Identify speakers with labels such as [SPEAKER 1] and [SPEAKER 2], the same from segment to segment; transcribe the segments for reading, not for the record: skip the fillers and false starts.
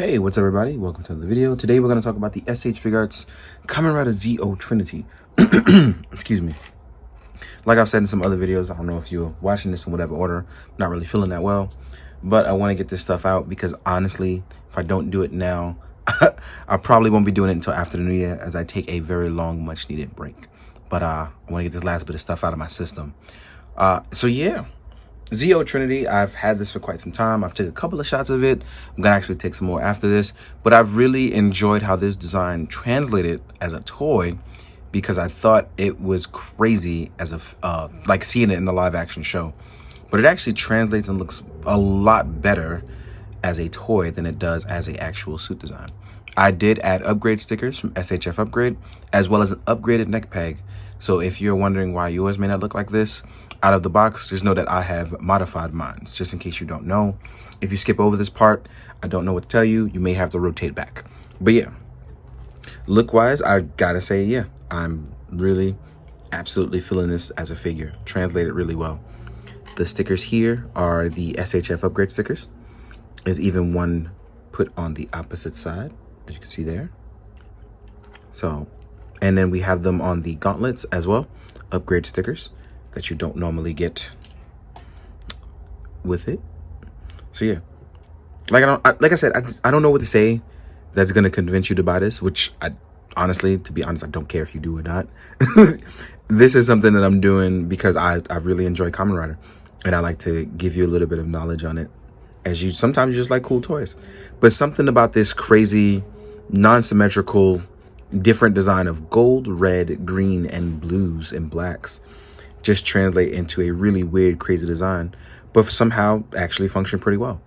[SPEAKER 1] Hey, what's up everybody? Welcome to the video. Today we're going to talk about the SH Figuarts Kamen Rider ZO Trinity. Excuse me. Like I've said in some other videos, I don't know if you're watching this in whatever order, not really feeling that well, but I want to get this stuff out because honestly, if I don't do it now, I probably won't be doing it until after the new year as I take a very long, much needed break. But I want to get this last bit of stuff out of my system. So yeah. ZO Trinity, I've had this for quite some time. I've taken a couple of shots of it. I'm gonna actually take some more after this, but I've really enjoyed how this design translated as a toy because I thought it was crazy as a like seeing it in the live action show, but it actually translates and looks a lot better as a toy than it does as a actual suit design. I did add upgrade stickers from SHF Upgrade as well as an upgraded neck peg. So if you're wondering why yours may not look like this out of the box, just know that I have modified mine, just in case you don't know. If you skip over this part, I don't know what to tell you. You may have to rotate back. But yeah, look wise, I gotta say, yeah, I'm really absolutely feeling this as a figure. Translated really well. The stickers here are the SHF Upgrade stickers. There's even one put on the opposite side, as you can see there. So, and then we have them on the gauntlets as well, upgrade stickers that you don't normally get with it. So yeah, like I said, I don't know what to say that's gonna convince you to buy this, which I honestly, to be honest, I don't care if you do or not. This is something that I'm doing because I really enjoy Kamen Rider, and I like to give you a little bit of knowledge on it, as you sometimes you just like cool toys. But something about this crazy, non-symmetrical, different design of gold, red, green, and blues and blacks just translate into a really weird, crazy design, but somehow actually function pretty well.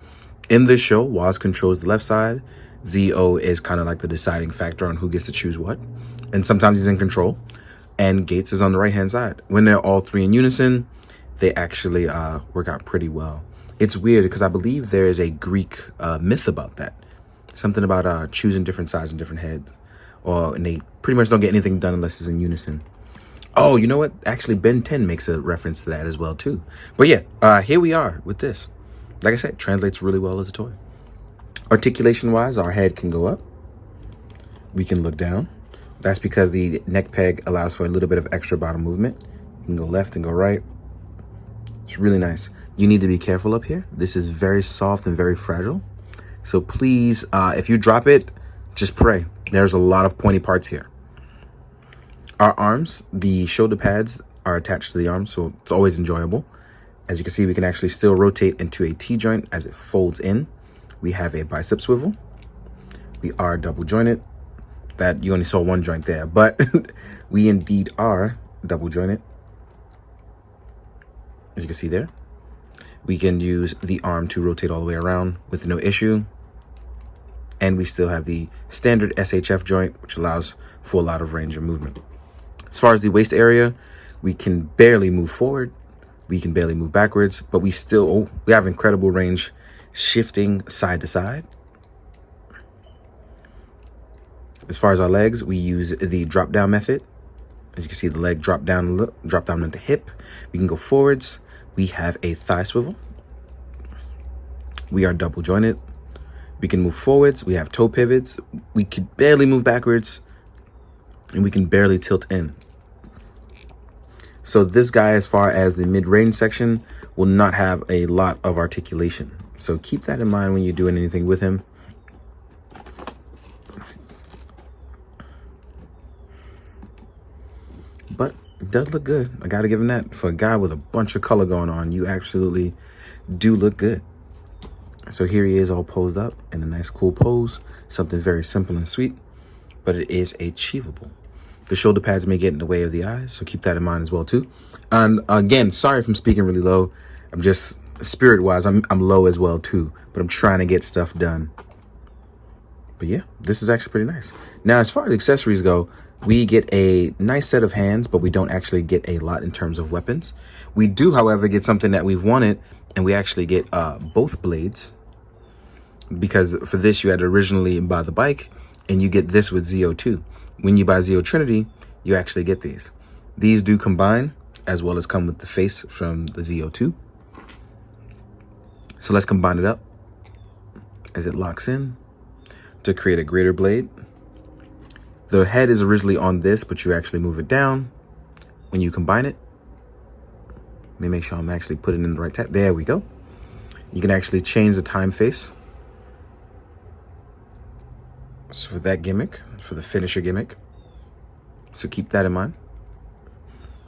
[SPEAKER 1] In this show, Waz controls the left side. ZO is kind of like the deciding factor on who gets to choose what, and sometimes he's in control. And Gates is on the right-hand side. When they're all three in unison, they actually work out pretty well. It's weird because I believe there is a Greek myth about that. Something about choosing different sides and different heads, and they pretty much don't get anything done unless it's in unison. Oh, you know what? Actually, Ben 10 makes a reference to that as well, too. But yeah, here we are with this. Like I said, translates really well as a toy. Articulation-wise, our head can go up. We can look down. That's because the neck peg allows for a little bit of extra bottom movement. You can go left and go right. It's really nice. You need to be careful up here. This is very soft and very fragile. So please, if you drop it, just pray. There's a lot of pointy parts here. Our arms, the shoulder pads are attached to the arms, so it's always enjoyable. As you can see, we can actually still rotate into a T-joint as it folds in. We have a bicep swivel. We are double jointed. That you only saw one joint there, but we indeed are double jointed. As you can see there, we can use the arm to rotate all the way around with no issue. And we still have the standard SHF joint, which allows for a lot of range of movement. As far as the waist area, we can barely move forward. We can barely move backwards, but we have incredible range shifting side to side. As far as our legs, we use the drop down method. As you can see, the leg drop down at the hip. We can go forwards. We have a thigh swivel. We are double jointed. We can move forwards. We have toe pivots. We can barely move backwards, and we can barely tilt in. So this guy, as far as the mid-range section, will not have a lot of articulation. So keep that in mind when you're doing anything with him. But it does look good. I gotta give him that. For a guy with a bunch of color going on, you absolutely do look good. So here he is all posed up in a nice cool pose. Something very simple and sweet, but it is achievable. The shoulder pads may get in the way of the eyes, so keep that in mind as well too. And again, sorry if I'm speaking really low. I'm just, spirit-wise, I'm low as well too, but I'm trying to get stuff done. But yeah, this is actually pretty nice. Now, as far as accessories go, we get a nice set of hands, but we don't actually get a lot in terms of weapons. We do, however, get something that we've wanted, and we actually get both blades. Because for this, you had to originally buy the bike, and you get this with ZO too. When you buy ZO Trinity, you actually get these. These do combine, as well as come with the face from the ZO2. So let's combine it up as it locks in. to create a greater blade. The head is originally on this, but you actually move it down when you combine it. Let me make sure I'm actually putting in the right tab. There we go. You can actually change the time face. So for that gimmick, for the finisher gimmick. So keep that in mind.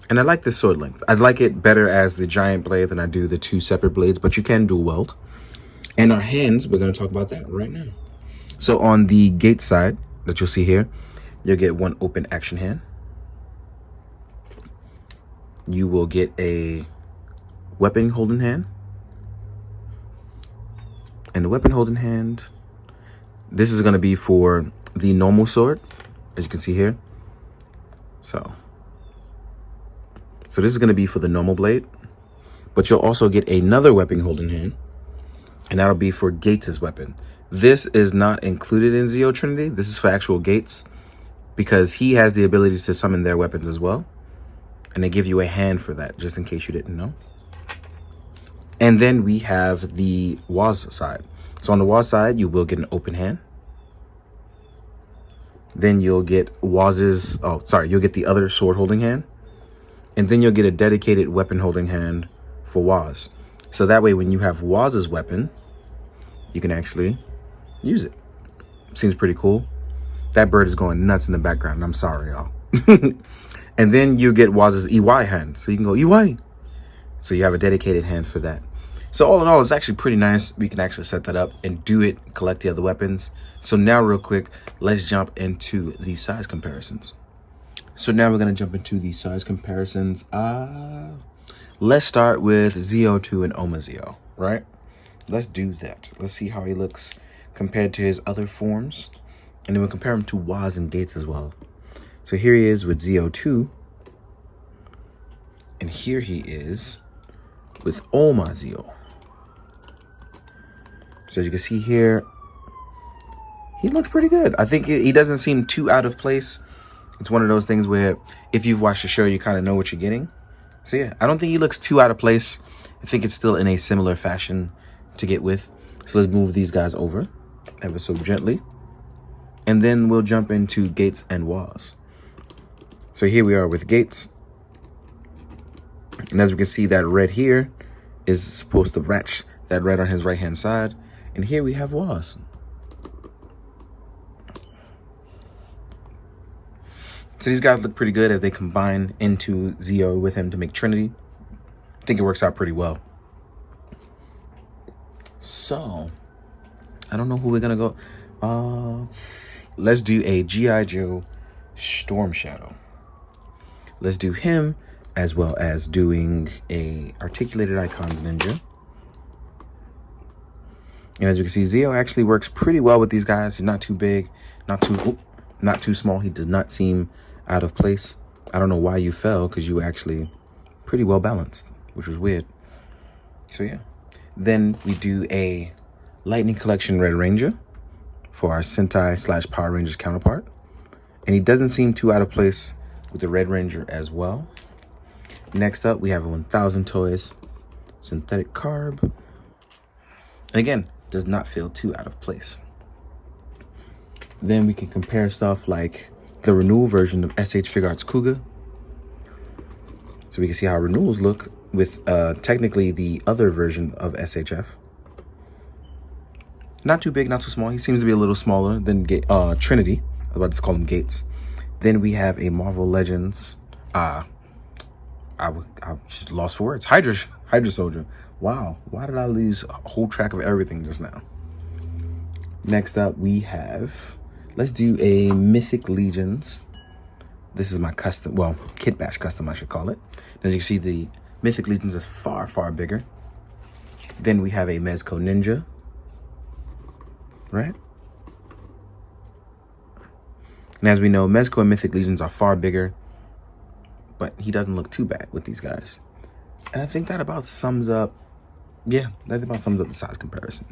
[SPEAKER 1] And I like this sword length. I like it better as the giant blade than I do the two separate blades, but you can dual weld. And our hands, we're going to talk about that right now. So on the gate side that you'll see here, you'll get one open action hand. You will get a weapon holding hand. And the weapon holding hand, this is going to be for the normal sword, as you can see here. So this is going to be for the normal blade, but you'll also get another weapon holding hand, and that'll be for Gates' weapon. This is not included in Zeo Trinity. This is for actual Gates, because he has the ability to summon their weapons as well. And they give you a hand for that, just in case you didn't know. And then we have the Waz side. So on the Waz side, you will get an open hand. Then you'll get Waz's, you'll get the other sword holding hand. And then you'll get a dedicated weapon holding hand for Waz. So that way, when you have Waz's weapon, you can actually use it. Seems pretty cool. That bird is going nuts in the background. I'm sorry, y'all. And then you get Waz's EY hand. So you can go EY. So you have a dedicated hand for that. So all in all, it's actually pretty nice. We can actually set that up and do it, collect the other weapons. So now real quick, let's jump into the size comparisons. So now we're going to jump into the size comparisons. Let's start with Zeo 2 and Oma Zeo, right? Let's do that. Let's see how he looks compared to his other forms. And then we'll compare him to Waz and Gates as well. So here he is with Zeo 2. And here he is with Oma Zeo. So as you can see here, he looks pretty good. I think he doesn't seem too out of place. It's one of those things where if you've watched the show, you kind of know what you're getting. So yeah, I don't think he looks too out of place. I think it's still in a similar fashion to get with. So let's move these guys over ever so gently. And then we'll jump into Gates and Waz. So here we are with Gates. And as we can see, that red here is supposed to match that red on his right-hand side. And here we have Waz. So these guys look pretty good as they combine into Zeo with him to make Trinity. I think it works out pretty well. So, I don't know who we're going to go. Let's do a G.I. Joe Storm Shadow. Let's do him as well as doing a Articulated Icons Ninja. And as you can see, Zeo actually works pretty well with these guys. He's not too big, not too small. He does not seem out of place. I don't know why you fell, because you were actually pretty well balanced, which was weird. So yeah. Then we do a Lightning Collection Red Ranger for our Sentai / Power Rangers counterpart. And he doesn't seem too out of place with the Red Ranger as well. Next up, we have a 1000 Toys Synthetic Carb. And again, does not feel too out of place. Then we can compare stuff like the renewal version of SH Figuarts Kuga. So we can see how renewals look with technically the other version of SHF. Not too big, not too small. He seems to be a little smaller than Trinity. I was about to call him Gates. Then we have a Marvel Legends. I just lost for words. Hydra Soldier. Wow, why did I lose a whole track of everything just now? Next up, we have, let's do a Mythic Legions. This is my custom, well, Kit Bash custom, I should call it. As you can see, the Mythic Legions is far, far bigger. Then we have a Mezco Ninja, right? And as we know, Mezco and Mythic Legions are far bigger, but he doesn't look too bad with these guys. And I think that about sums up, yeah, that about sums up the size comparison.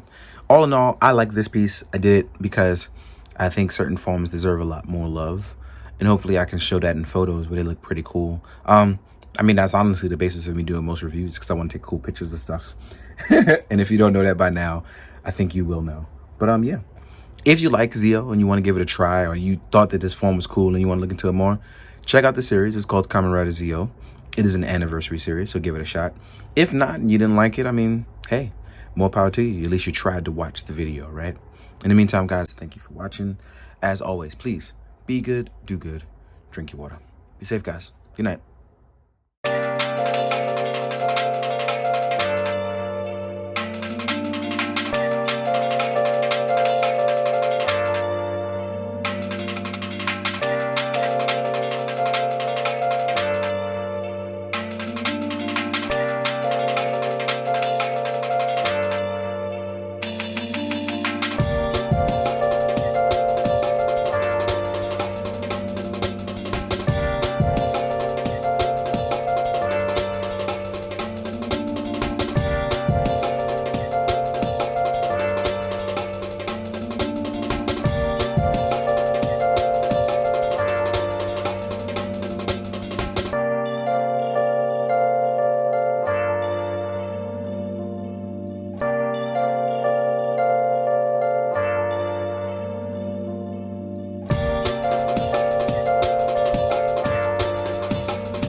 [SPEAKER 1] All in all, I like this piece. I did it because I think certain forms deserve a lot more love. And hopefully I can show that in photos where they look pretty cool. I mean, that's honestly the basis of me doing most reviews, because I want to take cool pictures of stuff. And if you don't know that by now, I think you will know. But yeah, If you like Zio and you want to give it a try, or you thought that this form was cool and you want to look into it more, check out the series. It's called Kamen Rider Zio. It is an anniversary series, so give it a shot. If not, and you didn't like it, I mean, hey, more power to you. At least you tried to watch the video, right? In the meantime, guys, thank you for watching. As always, please be good, do good, drink your water. Be safe, guys. Good night.